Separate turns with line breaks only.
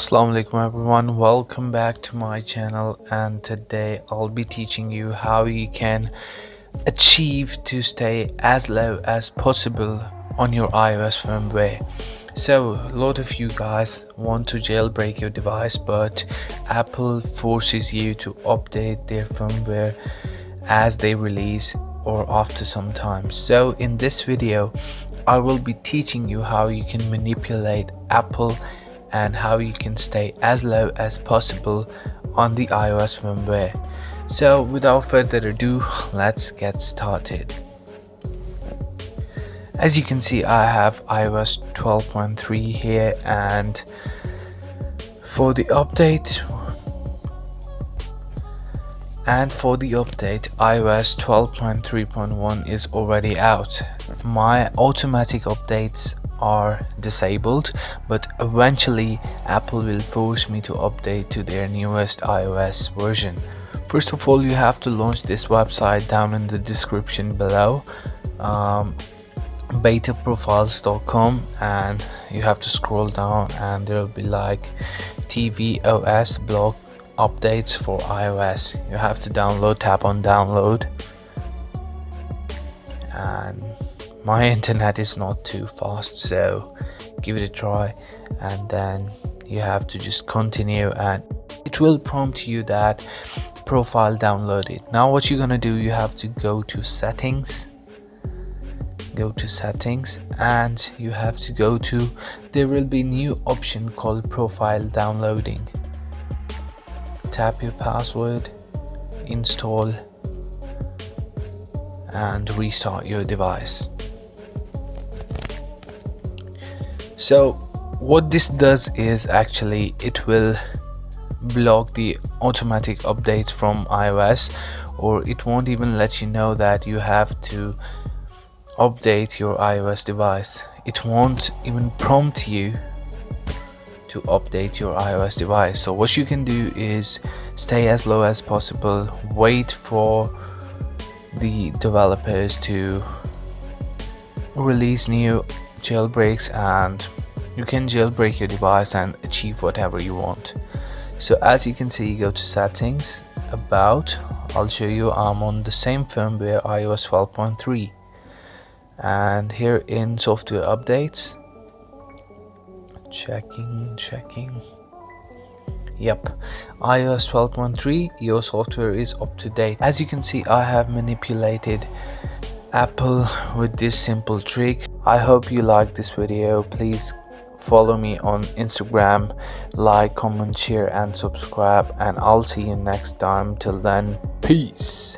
Assalamu alaikum everyone, welcome back to my channel, and today I'll be teaching you how you can achieve to stay as low as possible on your iOS firmware. So a lot of you guys want to jailbreak your device, but Apple forces you to update their firmware as they release or after some time. So in this video I will be teaching you how you can manipulate Apple and how you can stay as low as possible on the iOS firmware. So without further ado, let's get started. As you can see, I have iOS 12.3 here, and for the update iOS 12.3.1 is already out. My automatic updates are disabled, but eventually Apple will force me to update to their newest iOS version. First of all, you have to launch this website down in the description below, betaprofiles.com, and you have to scroll down and there will be like tvOS blog updates for iOS. You have to tap on download, and my internet is not too fast, so give it a try, and then you have to just continue and it will prompt you that profile downloaded. Now what you're gonna do, you have to go to settings, and you have to go to, there will be new option called profile downloading. Tap your password, install, and restart your device. So what this does is actually it will block the automatic updates from iOS, or it won't even let you know that you have to update your iOS device. It won't even prompt you to update your iOS device. So what you can do is stay as low as possible, wait for the developers to release new jailbreaks, and you can jailbreak your device and achieve whatever you want. So as you can see, go to settings, about, I'll show you I'm on the same firmware, iOS 12.3, and here in software updates, checking, yep, iOS 12.3, your software is up to date. As you can see, I have manipulated Apple with this simple trick. I hope you like this video. Please follow me on Instagram, like, comment, share and subscribe, and I'll see you next time. Till then, peace.